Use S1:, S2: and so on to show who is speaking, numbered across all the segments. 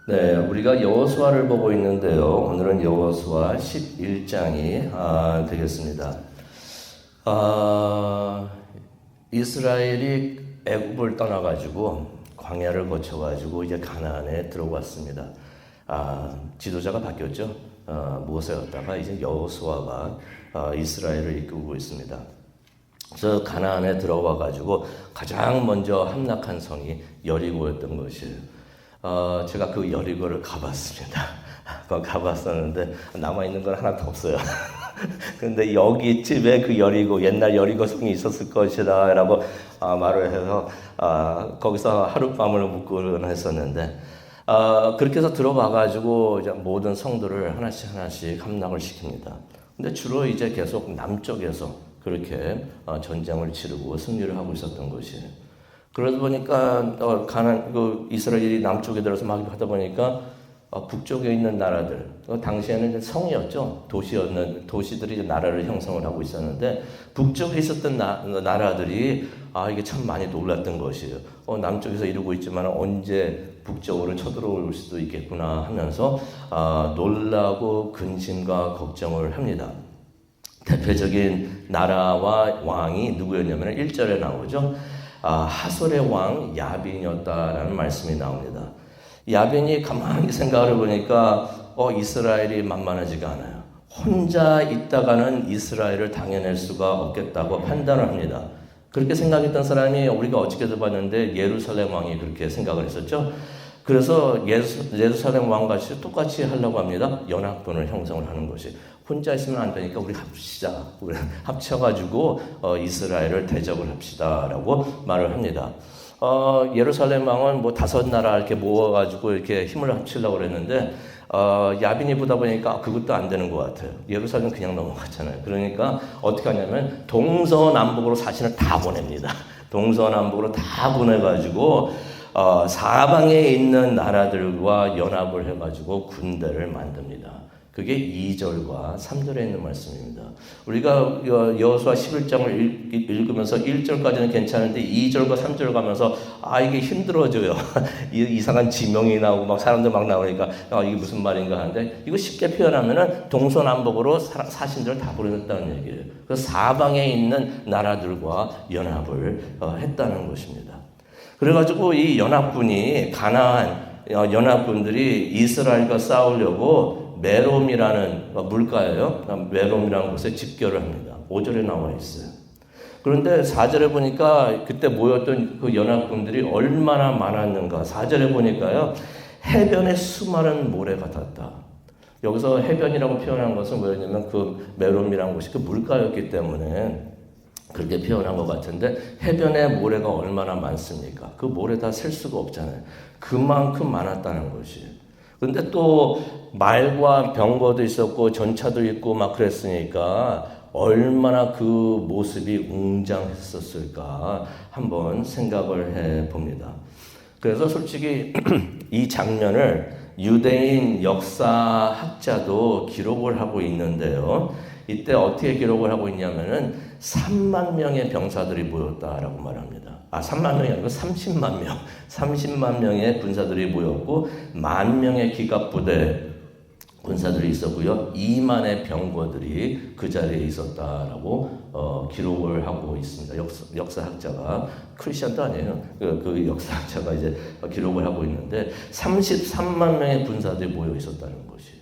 S1: 네, 우리가 여호수아를 보고 있는데요. 오늘은 여호수아 11장이 되겠습니다. 아, 이스라엘이 애굽을 떠나가지고 광야를 거쳐가지고 이제 가나안에 들어왔습니다. 지도자가 바뀌었죠. 모세였다가 이제 여호수아가 이스라엘을 이끌고 있습니다. 그래서 가나안에 들어와가지고 가장 먼저 함락한 성이 여리고였던 것이에요. 제가 그 여리고를 가봤습니다. 가봤었는데 남아있는 건 하나도 없어요. 근데 여기쯤에 그 여리고, 옛날 여리고 성이 있었을 것이다 라고 말을 해서 거기서 하룻밤을 묵고는 했었는데 그렇게 해서 들어와가지고 이제 모든 성들을 하나씩 함락을 시킵니다. 근데 주로 이제 계속 남쪽에서 그렇게 전쟁을 치르고 승리를 하고 있었던 것이에요. 그러다 보니까 이스라엘이 남쪽에 들어서 막 하다 보니까 북쪽에 있는 나라들, 당시에는 성이었죠. 도시들이 나라를 형성을 하고 있었는데 북쪽에 있었던 나라들이 이게 참 많이 놀랐던 것이에요. 남쪽에서 이러고 있지만 언제 북쪽으로 쳐들어올 수도 있겠구나 하면서 놀라고 근심과 걱정을 합니다. 대표적인 나라와 왕이 누구였냐면 1절에 나오죠. 하솔의 왕 야빈이었다라는 말씀이 나옵니다. 야빈이 가만히 생각을 해보니까 이스라엘이 만만하지가 않아요. 혼자 있다가는 이스라엘을 당해낼 수가 없겠다고 판단을 합니다. 그렇게 생각했던 사람이 우리가 어저께도 봤는데 예루살렘 왕이 그렇게 생각을 했었죠. 그래서 예루살렘 왕같이 똑같이 하려고 합니다. 연합군을 형성을 하는 것이. 혼자 있으면 안 되니까 우리 합시다. 우리 합쳐가지고 이스라엘을 대적을 합시다라고 말을 합니다. 예루살렘 왕은 뭐 5나라 이렇게 모아가지고 이렇게 힘을 합치려고 그랬는데 야빈이 보다 보니까 그것도 안 되는 것 같아요. 예루살렘 그냥 넘어갔잖아요. 그러니까 어떻게 하냐면 동서남북으로 사신을 다 보냅니다. 동서남북으로 다 보내가지고 사방에 있는 나라들과 연합을 해가지고 군대를 만듭니다. 그게 2절과 3절에 있는 말씀입니다. 우리가 여호수아 11장을 읽으면서 1절까지는 괜찮은데 2절과 3절 가면서 이게 힘들어져요. 이상한 지명이 나오고 막 사람들 막 나오니까 이게 무슨 말인가 하는데 이거 쉽게 표현하면은 동서남북으로 사신들을 다 보냈다는 얘기예요. 그래서 사방에 있는 나라들과 연합을 했다는 것입니다. 그래가지고 이 연합군이 가나안 연합군들이 이스라엘과 싸우려고 메롬이라는 물가예요. 메롬이라는 곳에 집결을 합니다. 5절에 나와 있어요. 그런데 4절에 보니까 그때 모였던 그 연합군들이 얼마나 많았는가. 4절에 보니까요. 해변에 수많은 모래 같았다. 여기서 해변이라고 표현한 것은 뭐였냐면 그 메롬이라는 곳이 그 물가였기 때문에 그렇게 표현한 것 같은데 해변에 모래가 얼마나 많습니까? 그 모래 다 셀 수가 없잖아요. 그만큼 많았다는 것이에요. 근데 또 말과 병거도 있었고 전차도 있고 막 그랬으니까 얼마나 그 모습이 웅장했었을까 한번 생각을 해 봅니다. 그래서 솔직히 이 장면을 유대인 역사학자도 기록을 하고 있는데요. 이때 어떻게 기록을 하고 있냐면은 3만 명의 병사들이 모였다라고 말합니다. 3만 명이 아니고 30만 명. 30만 명의 군사들이 모였고 1,000,000명의 기갑부대 군사들이 있었고요. 2만의 병거들이 그 자리에 있었다라고 기록을 하고 있습니다. 역사학자가 크리스천도 아니에요. 그 역사학자가 이제 기록을 하고 있는데 33만 명의 군사들이 모여 있었다는 것이에요.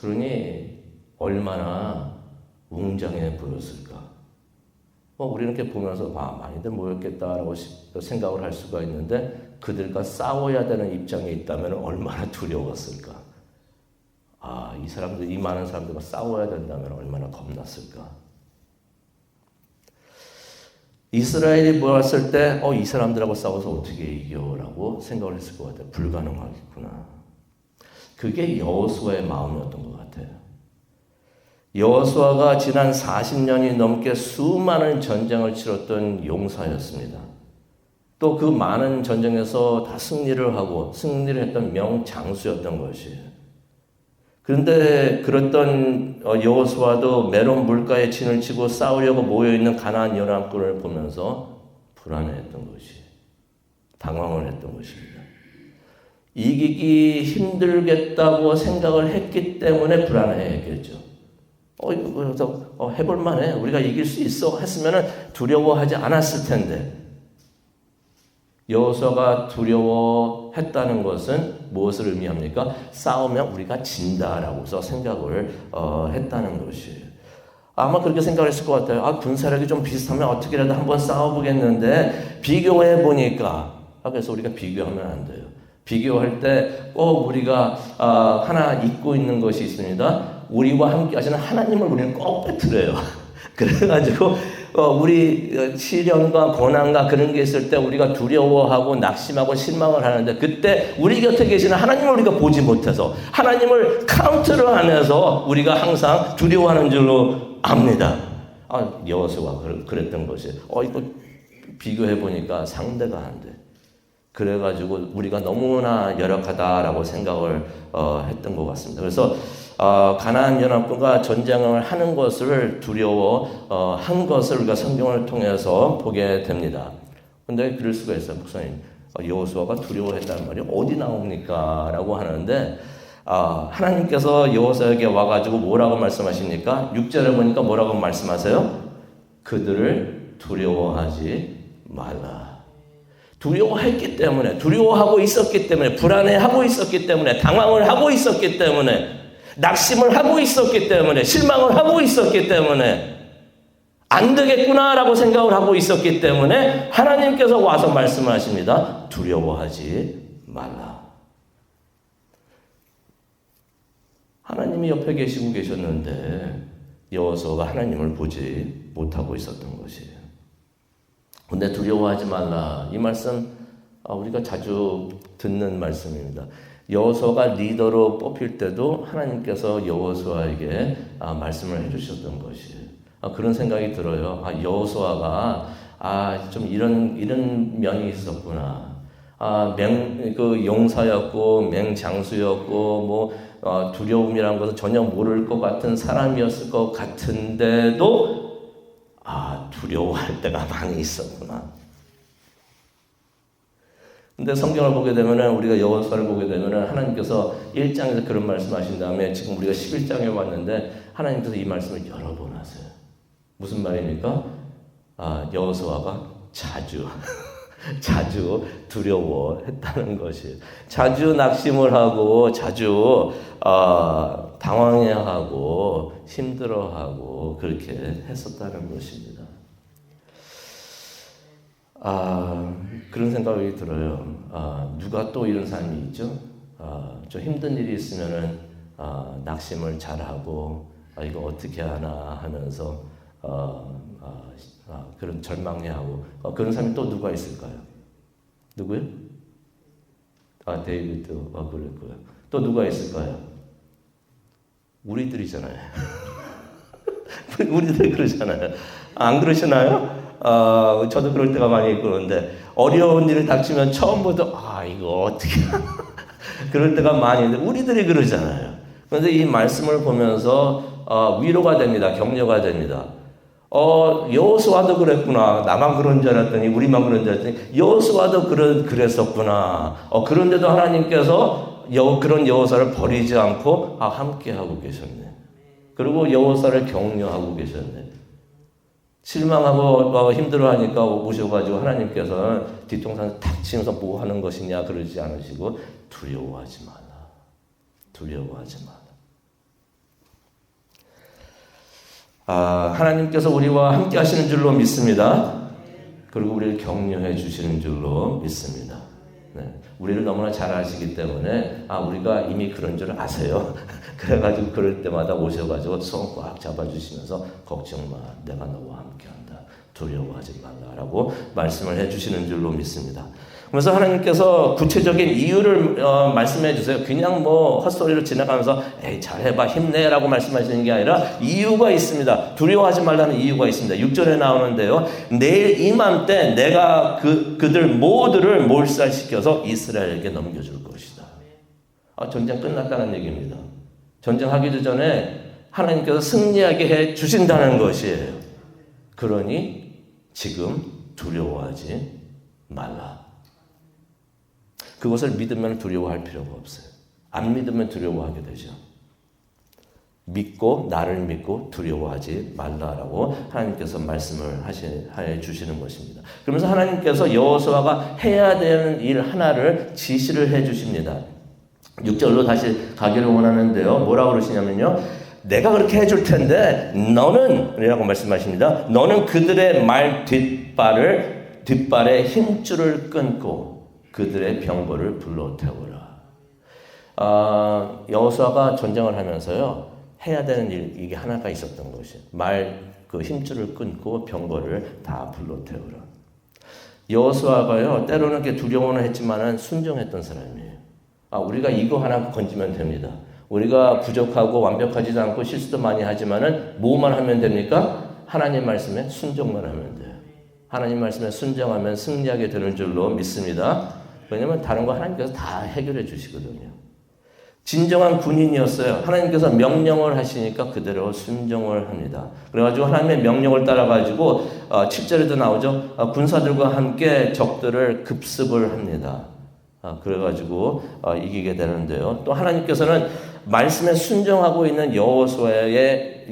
S1: 그러니 얼마나 웅장해 보였을까? 우리는 이렇게 보면서 많이들 모였겠다라고 생각을 할 수가 있는데 그들과 싸워야 되는 입장에 있다면 얼마나 두려웠을까? 이 많은 사람들과 싸워야 된다면 얼마나 겁났을까? 이스라엘이 모였을 때 이 사람들하고 싸워서 어떻게 이겨라고 생각을 했을 것 같아요. 불가능하겠구나. 그게 여호수아의 마음이었던 것 같아요. 여호수아가 지난 40년이 넘게 수많은 전쟁을 치렀던 용사였습니다. 또 그 많은 전쟁에서 다 승리를 했던 명장수였던 것이에요. 그런데 그랬던 여호수아도 메론 물가에 진을 치고 싸우려고 모여있는 가나안 연합군을 보면서 불안해했던 것이, 당황을 했던 것입니다. 이기기 힘들겠다고 생각을 했기 때문에 불안해했겠죠. 이거 해볼만해. 우리가 이길 수 있어. 했으면 두려워하지 않았을 텐데. 여호수아가 두려워했다는 것은 무엇을 의미합니까? 싸우면 우리가 진다라고서 생각을 했다는 것이에요. 아마 그렇게 생각했을 것 같아요. 군사력이 좀 비슷하면 어떻게라도 한번 싸워보겠는데 비교해 보니까 그래서 우리가 비교하면 안 돼요. 비교할 때 꼭 우리가 하나 잊고 있는 것이 있습니다. 우리와 함께 하시는 하나님을 우리는 꼭 빼뜨려요. 그래가지고 우리 시련과 고난과 그런 게 있을 때 우리가 두려워하고 낙심하고 실망을 하는데 그때 우리 곁에 계시는 하나님을 우리가 보지 못해서 하나님을 카운트를 하면서 우리가 항상 두려워하는 줄로 압니다. 여호수아가 그랬던 것이 이거 비교해 보니까 상대가 안 돼. 그래가지고 우리가 너무나 열악하다라고 생각을 했던 것 같습니다. 그래서 가나안 연합군과 전쟁을 하는 것을 두려워한 것을 우리가 성경을 통해서 보게 됩니다. 그런데 그럴 수가 있어요. 목사님, 여호수아가 두려워했다는 말이 어디 나옵니까? 라고 하는데 하나님께서 여호수아에게 와가지고 뭐라고 말씀하십니까? 6절에 보니까 뭐라고 말씀하세요? 그들을 두려워하지 말라. 두려워했기 때문에, 두려워하고 있었기 때문에, 불안해하고 있었기 때문에, 당황을 하고 있었기 때문에, 낙심을 하고 있었기 때문에, 실망을 하고 있었기 때문에, 안 되겠구나라고 생각을 하고 있었기 때문에 하나님께서 와서 말씀하십니다. 두려워하지 말라. 하나님이 옆에 계시고 계셨는데 여호수아가 하나님을 보지 못하고 있었던 것이에요. 근데 두려워하지 말라. 이 말씀 우리가 자주 듣는 말씀입니다. 여호수아가 리더로 뽑힐 때도 하나님께서 여호수아에게 말씀을 해주셨던 것이에요. 그런 생각이 들어요. 여호수아가 좀 이런 면이 있었구나. 용사였고 맹장수였고 두려움이라는 것을 전혀 모를 것 같은 사람이었을 것 같은데도 두려워할 때가 많이 있었구나. 근데 성경을 보게 되면은 우리가 여호수아를 보게 되면은 하나님께서 1장에서 그런 말씀하신 다음에 지금 우리가 11장에 왔는데 하나님께서 이 말씀을 여러 번 하세요. 무슨 말입니까? 여호수아가 자주 두려워했다는 것이에요. 자주 낙심을 하고 자주 당황해하고 힘들어하고 그렇게 했었다는 것입니다. 그런 생각이 들어요. 누가 또 이런 사람이 있죠? 좀 힘든 일이 있으면은 낙심을 잘하고 이거 어떻게 하나 하면서 그런 절망해하고 그런 사람이 또 누가 있을까요? 누구요? 데이비드 그랬고요. 또 누가 있을까요? 우리들이잖아요. 우리들 그러잖아요. 안 그러시나요? 저도 그럴 때가 많이 있고 그런데 어려운 일을 닥치면 처음부터 이거 어떻게 그럴 때가 많이 있는데 우리들이 그러잖아요. 그런데 이 말씀을 보면서 위로가 됩니다. 격려가 됩니다. 여호수아도 그랬구나. 나만 그런 줄 알았더니 우리만 그런 줄 알았더니 여호수아도 그랬었구나. 그런데도 하나님께서 그런 여호수아를 버리지 않고 함께 하고 계셨네. 그리고 여호수아를 격려하고 계셨네. 실망하고 힘들어하니까 오셔가지고 하나님께서는 뒤통수를 탁 치면서 뭐 하는 것이냐 그러지 않으시고 두려워하지 마라. 두려워하지 마라. 하나님께서 우리와 함께 하시는 줄로 믿습니다. 그리고 우리를 격려해 주시는 줄로 믿습니다. 네. 우리를 너무나 잘 아시기 때문에 우리가 이미 그런 줄 아세요. 그래가지고 그럴 때마다 오셔가지고 손 꽉 잡아주시면서 걱정 마, 내가 너와 함께한다. 두려워하지 말라라고 말씀을 해주시는 줄로 믿습니다. 그래서 하나님께서 구체적인 이유를 말씀해 주세요. 그냥 헛소리로 지나가면서 잘해봐 힘내라고 말씀하시는 게 아니라 이유가 있습니다. 두려워하지 말라는 이유가 있습니다. 6절에 나오는데요. 내일 이맘때 내가 그들 모두를 몰살시켜서 이스라엘에게 넘겨줄 것이다. 전쟁 끝났다는 얘기입니다. 전쟁하기도 전에 하나님께서 승리하게 해 주신다는 것이에요. 그러니 지금 두려워하지 말라. 그것을 믿으면 두려워할 필요가 없어요. 안 믿으면 두려워하게 되죠. 믿고 나를 믿고 두려워하지 말라라고 하나님께서 말씀을 해 주시는 것입니다. 그러면서 하나님께서 여호수아가 해야 되는 일 하나를 지시를 해 주십니다. 6절로 다시 가기를 원하는데요. 뭐라고 그러시냐면요. 내가 그렇게 해줄 텐데 너는 이라고 말씀하십니다. 너는 그들의 말 뒷발에 힘줄을 끊고 그들의 병거를 불러 태우라. 여호수아가 전쟁을 하면서요. 해야 되는 일 이게 하나가 있었던 것이 그 힘줄을 끊고 병거를 다 불러 태우라. 여호수아가요. 때로는 이렇게 두려워는 했지만은 순종했던 사람이에요. 우리가 이거 하나 건지면 됩니다. 우리가 부족하고 완벽하지도 않고 실수도 많이 하지만은 뭐만 하면 됩니까? 하나님 말씀에 순종만 하면 돼요. 하나님 말씀에 순종하면 승리하게 되는 줄로 믿습니다. 왜냐하면 다른 거 하나님께서 다 해결해 주시거든요. 진정한 군인이었어요. 하나님께서 명령을 하시니까 그대로 순종을 합니다. 그래가지고 하나님의 명령을 따라가지고 7절에도 나오죠. 군사들과 함께 적들을 급습을 합니다. 그래가지고 이기게 되는데요. 또 하나님께서는 말씀에 순종하고 있는 여호수아에게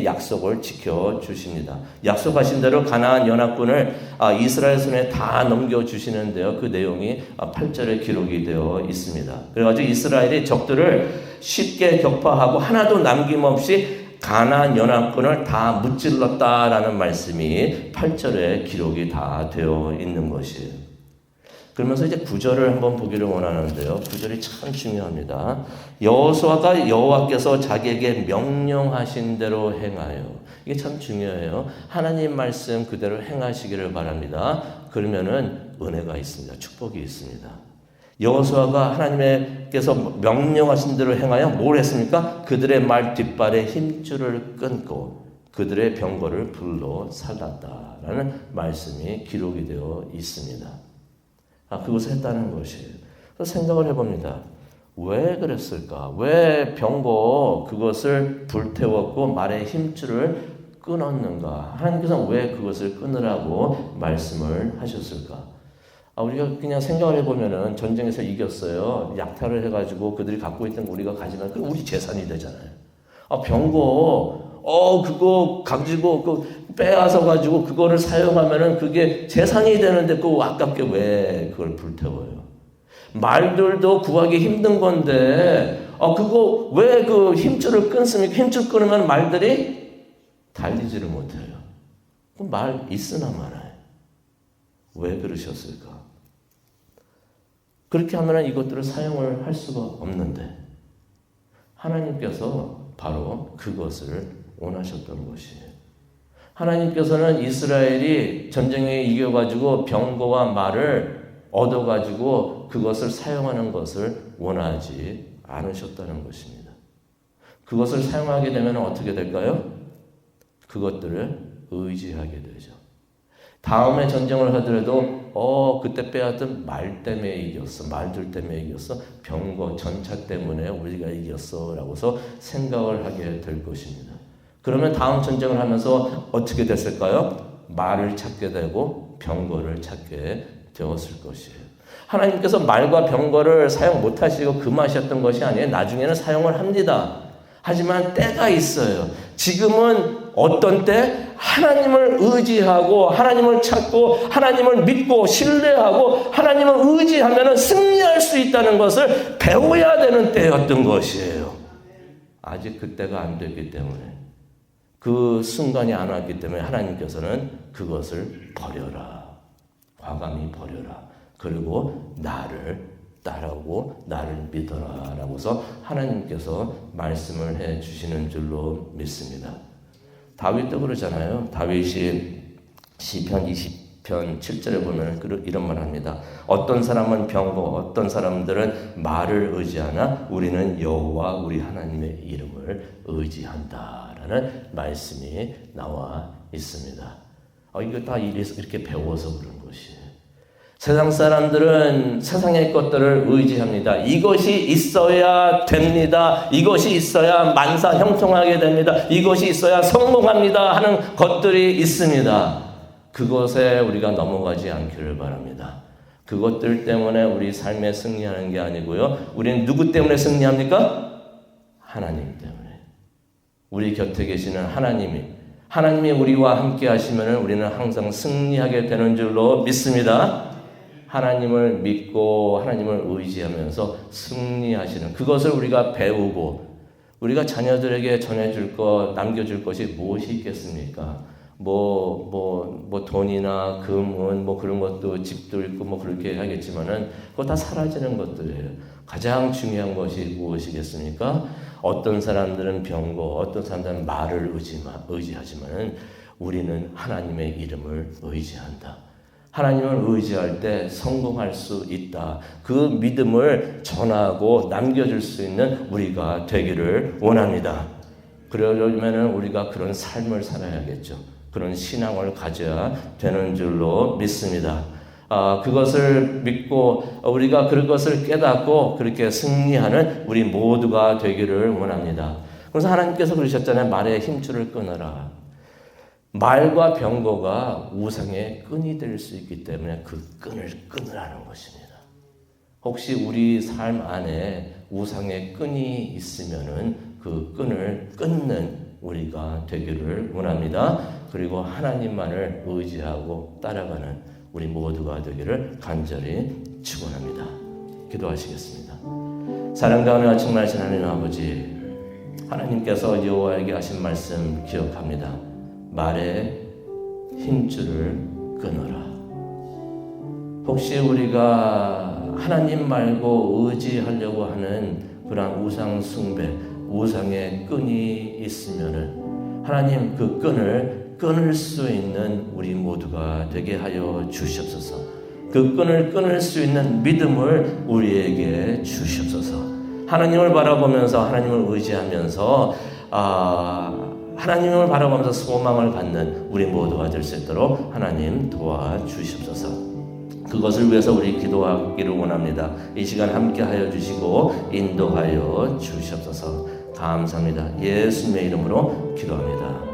S1: 약속을 지켜주십니다. 약속하신 대로 가나안 연합군을 이스라엘 손에 다 넘겨주시는데요. 그 내용이 8절에 기록이 되어 있습니다. 그래가지고 이스라엘이 적들을 쉽게 격파하고 하나도 남김없이 가나안 연합군을 다 무찔렀다라는 말씀이 8절에 기록이 다 되어 있는 것이에요. 그러면서 이제 9절을 한번 보기를 원하는데요. 9절이 참 중요합니다. 여호수아가 여호와께서 자기에게 명령하신 대로 행하여. 이게 참 중요해요. 하나님 말씀 그대로 행하시기를 바랍니다. 그러면은 은혜가 있습니다. 축복이 있습니다. 여호수아가 하나님께서 명령하신 대로 행하여 뭘 했습니까? 그들의 말 뒷발에 힘줄을 끊고 그들의 병거를 불러 살랐다라는 말씀이 기록이 되어 있습니다. 그것을 했다는 것이에요. 그래서 생각을 해봅니다. 왜 그랬을까? 왜 병거 그것을 불태웠고 말의 힘줄을 끊었는가? 하나님께서 왜 그것을 끊으라고 말씀을 하셨을까? 우리가 그냥 생각을 해보면은 전쟁에서 이겼어요. 약탈을 해가지고 그들이 갖고 있던 거 우리가 가지면 그럼 우리 재산이 되잖아요. 병거 그거 가지고 빼앗아 가지고 그거를 사용하면은 그게 재산이 되는데 그거 아깝게 왜 그걸 불태워요? 말들도 구하기 힘든 건데 그거 왜 그 힘줄을 끊습니까? 힘줄 끊으면 말들이 달리지를 못해요. 그럼 말 있으나 마나요? 왜 그러셨을까? 그렇게 하면은 이것들을 사용을 할 수가 없는데 하나님께서 바로 그것을 원하셨던 것이에요. 하나님께서는 이스라엘이 전쟁에 이겨가지고 병거와 말을 얻어가지고 그것을 사용하는 것을 원하지 않으셨다는 것입니다. 그것을 사용하게 되면 어떻게 될까요? 그것들을 의지하게 되죠. 다음에 전쟁을 하더라도 그때 빼앗은 말 때문에 이겼어. 말들 때문에 이겼어. 병거 전차 때문에 우리가 이겼어 라고서 생각을 하게 될 것입니다. 그러면 다음 전쟁을 하면서 어떻게 됐을까요? 말을 찾게 되고 병거를 찾게 되었을 것이에요. 하나님께서 말과 병거를 사용 못하시고 금하셨던 것이 아니에요. 나중에는 사용을 합니다. 하지만 때가 있어요. 지금은 어떤 때? 하나님을 의지하고 하나님을 찾고 하나님을 믿고 신뢰하고 하나님을 의지하면 승리할 수 있다는 것을 배워야 되는 때였던 것이에요. 아직 그때가 안 됐기 때문에 그 순간이 안 왔기 때문에 하나님께서는 그것을 버려라. 과감히 버려라. 그리고 나를 따라오고 나를 믿어라 라고서 하나님께서 말씀을 해 주시는 줄로 믿습니다. 다윗도 그러잖아요. 다윗이 시편 20편 7절에 보면 이런 말 합니다. 어떤 사람은 병거, 어떤 사람들은 말을 의지하나 우리는 여호와 우리 하나님의 이름을 의지한다라는 말씀이 나와 있습니다. 이거 다 이렇게 배워서 그런 것이에요. 세상 사람들은 세상의 것들을 의지합니다. 이것이 있어야 됩니다. 이것이 있어야 만사 형통하게 됩니다. 이것이 있어야 성공합니다 하는 것들이 있습니다. 그것에 우리가 넘어가지 않기를 바랍니다. 그것들 때문에 우리 삶에 승리하는 게 아니고요. 우리는 누구 때문에 승리합니까? 하나님 때문에. 우리 곁에 계시는 하나님이 우리와 함께 하시면 우리는 항상 승리하게 되는 줄로 믿습니다. 하나님을 믿고 하나님을 의지하면서 승리하시는 그것을 우리가 배우고 우리가 자녀들에게 전해줄 것, 남겨줄 것이 무엇이 있겠습니까? 돈이나 금은 그런 것도 집도 있고 그렇게 하겠지만은 그거 다 사라지는 것들이에요. 가장 중요한 것이 무엇이겠습니까? 어떤 사람들은 병거, 어떤 사람들은 말을 의지하지만은 우리는 하나님의 이름을 의지한다. 하나님을 의지할 때 성공할 수 있다. 그 믿음을 전하고 남겨줄 수 있는 우리가 되기를 원합니다. 그러려면 우리가 그런 삶을 살아야겠죠. 그런 신앙을 가져야 되는 줄로 믿습니다. 그것을 믿고 우리가 그것을 깨닫고 그렇게 승리하는 우리 모두가 되기를 원합니다. 그래서 하나님께서 그러셨잖아요. 말의 힘줄을 끊어라. 말과 병거가 우상의 끈이 될 수 있기 때문에 그 끈을 끊으라는 것입니다. 혹시 우리 삶 안에 우상의 끈이 있으면은 그 끈을 끊는 우리가 되기를 원합니다. 그리고 하나님만을 의지하고 따라가는 우리 모두가 되기를 간절히 축원합니다. 기도하시겠습니다. 사랑과 은혜가 충만하신 하나님 아버지, 하나님께서 여호와에게 하신 말씀 기억합니다. 말의 힘줄을 끊어라. 혹시 우리가 하나님 말고 의지하려고 하는 그런 우상 숭배, 우상의 끈이 있으면은 하나님 그 끈을 끊을 수 있는 우리 모두가 되게 하여 주시옵소서. 그 끈을 끊을 수 있는 믿음을 우리에게 주시옵소서. 하나님을 바라보면서 하나님을 의지하면서 하나님을 바라보면서 소망을 갖는 우리 모두가 될 수 있도록 하나님 도와주시옵소서. 그것을 위해서 우리 기도하기를 원합니다. 이 시간 함께 하여 주시고 인도하여 주시옵소서. 감사합니다. 예수님의 이름으로 기도합니다.